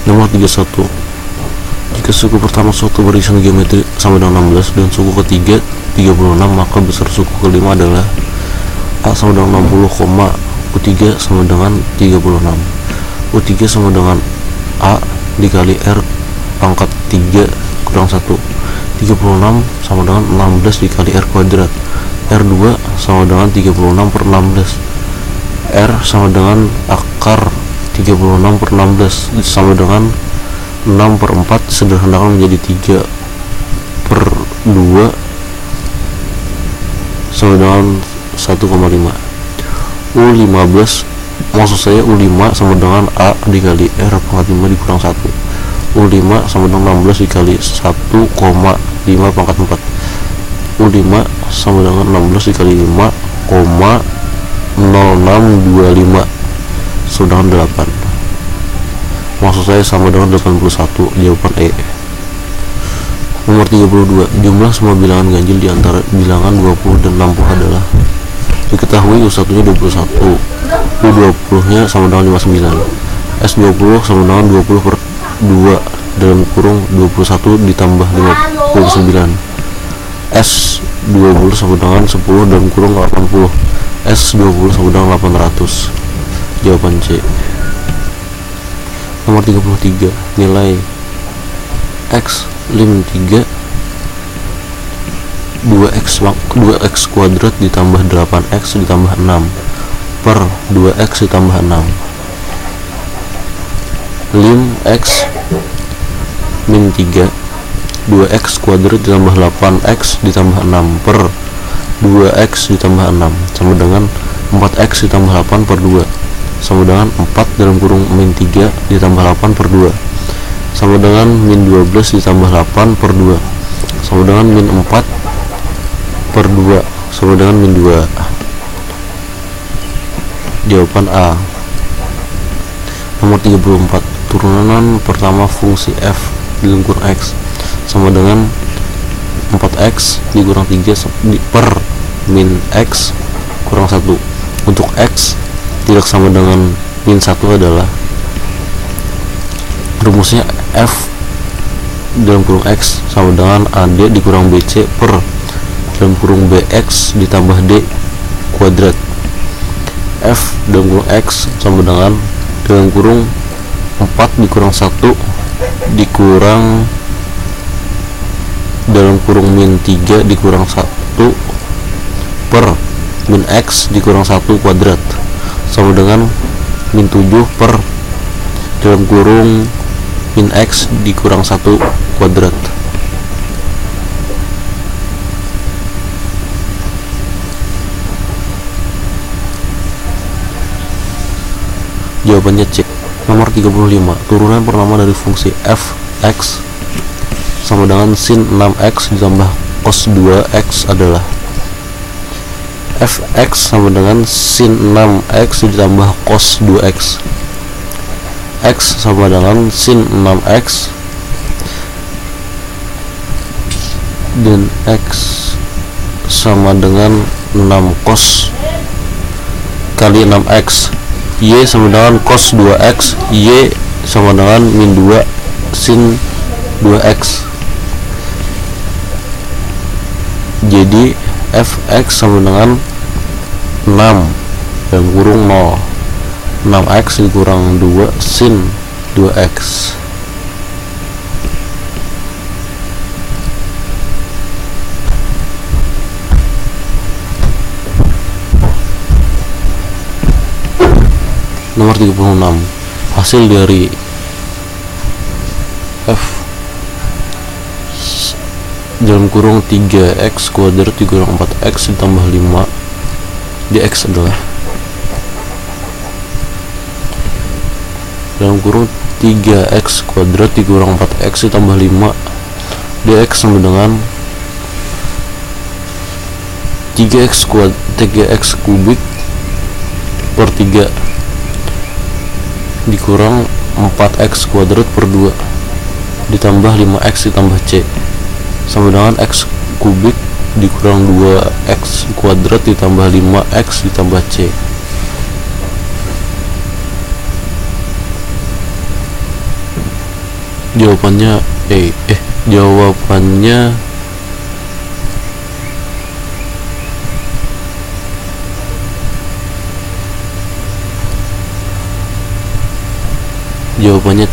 Nomor 31. Jika suku pertama suatu barisan geometri sama dengan 16 dan suku ketiga 36, maka besar suku kelima adalah A sama dengan 60, U3 sama dengan 36. U3 sama dengan A dikali R pangkat 3 kurang 1. 36 sama dengan 16 dikali R kuadrat. R2 sama dengan 36 per 16. R sama dengan akar 36 per 16 sama dengan 6 per 4, sederhanakan menjadi 3 per 2 sama dengan 1,5. U15, maksud saya U5 sama dengan A dikali R pangkat 5 dikurang 1. U5 sama dengan 16 dikali 1,5 pangkat 4. U5 sama dengan 16 dikali 5, 0625 sedangkan 8. Maksud saya sama dengan 81. Jawaban E. Nomor 32. Jumlah semua bilangan ganjil di antara bilangan 20 dan 60 adalah. Diketahui U1 nya 21, U20 nya sama dengan 59, S20 sama dengan 20 per 2 dalam kurung 21 ditambah 59, S20 sama dengan 10 dalam kurung 80, S20 sama dengan 800. Jawaban C. Nomor 33. Nilai X lim 3 2x kuadrat ditambah 8x ditambah 6 per 2x ditambah 6. Lim X min 3 2x kuadrat ditambah 8x ditambah 6 per 2x ditambah 6 sama dengan 4x ditambah 8 per 2 sama dengan 4 dalam kurung min 3 ditambah 8 per 2 sama dengan min 12 ditambah 8 per 2 sama dengan min 4 per 2 sama dengan min 2. Jawaban A. Nomor 34. Turunan pertama fungsi f dalam kurung x sama dengan 4x dikurang 3 per min x kurang 1. Untuk x tidak sama dengan min 1 adalah rumusnya f dalam kurung x sama dengan ad dikurang bc per dalam kurung bx ditambah d kuadrat. F dalam kurung x sama dengan dalam kurung 4 dikurang 1 dikurang dalam kurung min 3 dikurang 1 per min x dikurang 1 kuadrat sama dengan min 7 per dalam kurung min x dikurang 1 kuadrat. Jawabannya C. Nomor 35. Turunan pertama dari fungsi f(x) sama dengan sin 6x ditambah cos 2x adalah. Fx sama dengan sin 6x ditambah cos 2x. X sama dengan sin 6x dan x sama dengan 6 cos kali 6x. Y sama dengan cos 2x, Y sama dengan min 2 sin 2x. Jadi fx sama dengan 6 dalam kurung 0, 6x dikurang 2 sin 2x. Nomor 36. Hasil dari f dalam kurung 3x kuadrat dikurang 4x ditambah 5 dx adalah. Dalam kurung 3x kuadrat dikurang 4x ditambah 5 dx sama dengan 3x kubik per 3 dikurang 4x kuadrat per 2 ditambah 5x ditambah c sama dengan x kubik dikurang 2x kuadrat ditambah 5x ditambah c. Jawabannya jawabannya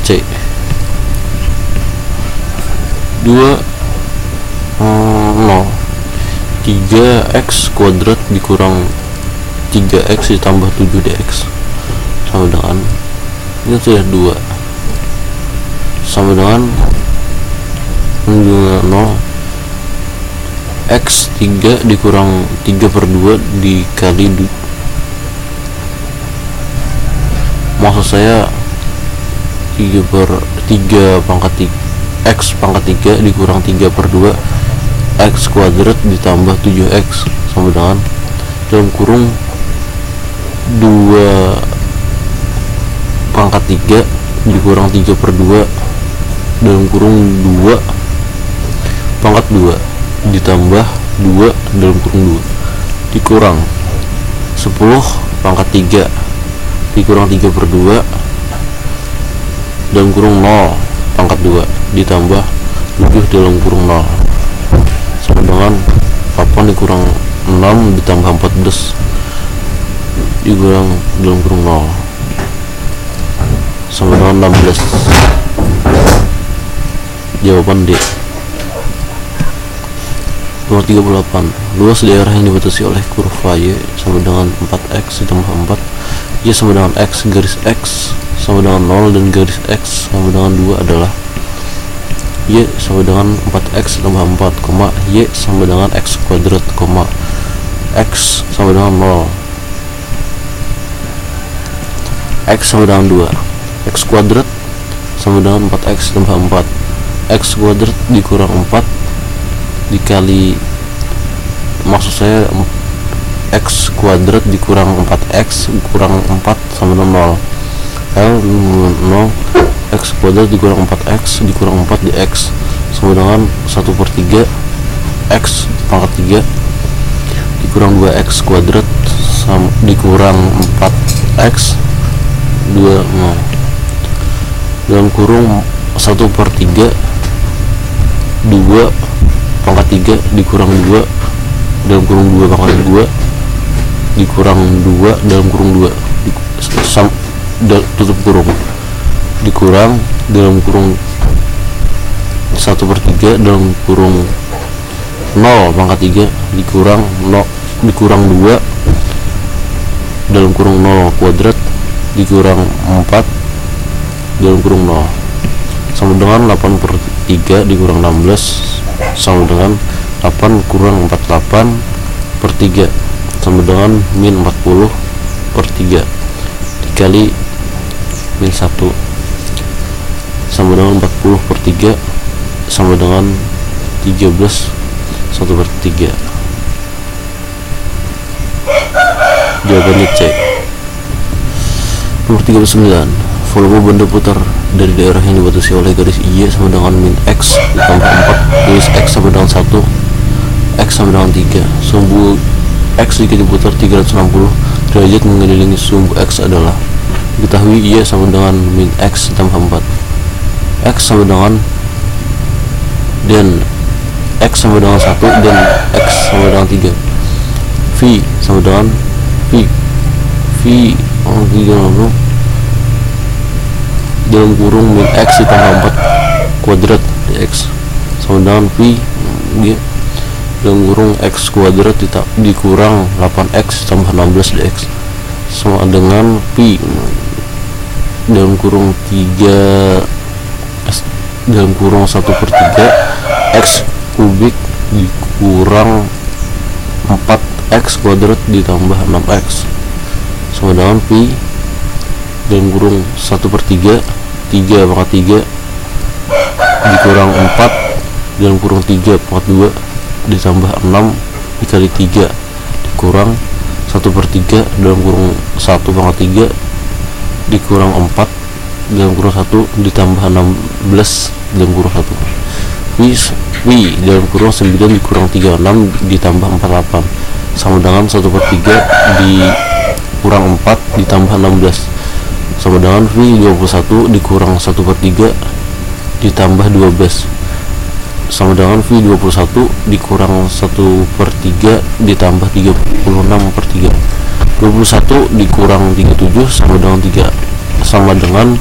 C. 2 0 3x kuadrat dikurang 3x ditambah 7dx sama dengan, ini sudah 2 sama dengan 0 x 3 dikurang 3/2 dikali maksud saya 3 pangkat 3 x pangkat 3 dikurang 3/2 x kuadrat ditambah 7x sama dengan dalam kurung 2 pangkat 3 dikurang 3/2 dalam kurung 2 pangkat 2 ditambah 2 dalam kurung 2 dikurang 10 pangkat 3 dikurang 3/2 dalam kurung 0 pangkat 2 ditambah 7 dalam kurung 0 sama dengan 8 dikurang 6 ditambah 14 dikurang dalam kurung 0 sama dengan 16. Jawaban D. Nomor 38. Luas daerah yang dibatasi oleh kurva Y sama dengan 4x ditambah 4, Y sama dengan x garis x sama dengan 0 dan garis x sama dengan 2 adalah Y sama dengan 4x tambah 4, Y sama dengan x kuadrat, x sama dengan 0, x sama dengan 2, x kuadrat sama dengan 4x tambah 4, x kuadrat dikurang 4 dikali, maksud saya x kuadrat dikurang 4x kurang 4 sama dengan 0, 0 x kuadrat dikurang 4x dikurang 4 dx sama dengan 1/3 x pangkat 3 dikurang 2x kuadrat sama dikurang 4x 2 0 dalam kurung 1/3 2 pangkat 3 dikurang 2 dalam kurung 2 pangkat 2 dikurang 2 dalam kurung 2 tutup kurung dikurang dalam kurung 1/3 dalam kurung 0 pangkat 3 dikurang 0 dikurang 2 dalam kurung 0 kuadrat dikurang 4 dalam kurung 0 sama dengan 8/3 dikurang 16 sama dengan 8 kurang 48/3 sama dengan min 40/3 dikali min 1 sama dengan 40/3 sama dengan 13 1/3. Jawabannya C. Nomor 39. Volume benda putar dari daerah yang dibatasi oleh garis Y sama dengan min x ditambah 4 garis x sama dengan 1 x sama dengan 3. Sumbu x jika diputar 360 derajat mengelilingi sumbu x adalah, diketahui Y sama dengan min x ditambah 4, x sama dengan dan x sama dengan 1 dan x sama dengan 3, V sama dengan V 360 dalam kurung min x ditambah 4 kuadrat dx sama dengan V dalam kurung x kuadrat dikurang 8x tambah 16 dx sama dengan V dalam kurung 3 dalam kurung 1/3 x kubik dikurang 4x kuadrat ditambah 6x sama dengan V dalam kurung 1/3 3 pangkat 3 dikurang 4 dalam kurung 3 pangkat 2 ditambah 6 dikali 3 dikurang 1/3 dalam kurung 1 pangkat 3 dikurang 4 dalam kurung 1 ditambah 16 dalam kurung 1, V dalam kurung 9 dikurang 36 ditambah 48 sama dengan 1/3 dikurang 4 ditambah 16 sama dengan V 21 dikurang 1/3 ditambah 12 sama dengan V21 dikurang 1/3 ditambah 36/3. 21 dikurang 37 sama dengan 3 sama dengan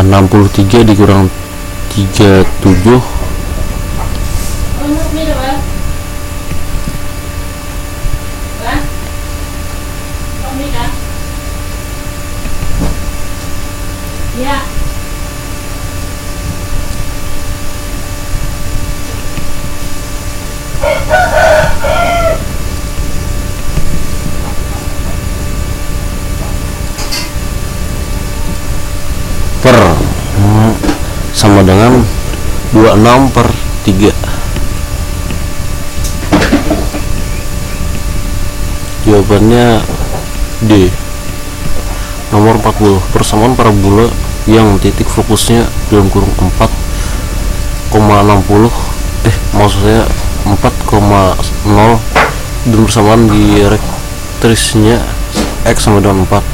63 dikurang 37 Ya. per sama dengan 26/3. Jawabannya D, nomor 40. Persamaan parabola yang titik fokusnya dalam kurung 4,60 maksud saya 4,0 dan bersamaan direktrisnya X sama dengan 4.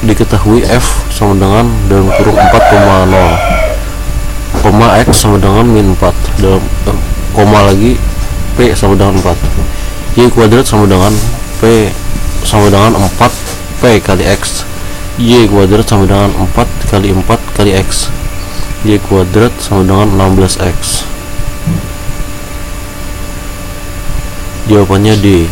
Diketahui F sama dengan dalam kurung 4,0, X sama dengan min 4, dalam koma lagi P sama dengan 4. Y kuadrat sama dengan P sama dengan 4 P kali X. Y kuadrat sama dengan 4 kali 4 kali X. Y kuadrat sama dengan 16X. Jawabannya D.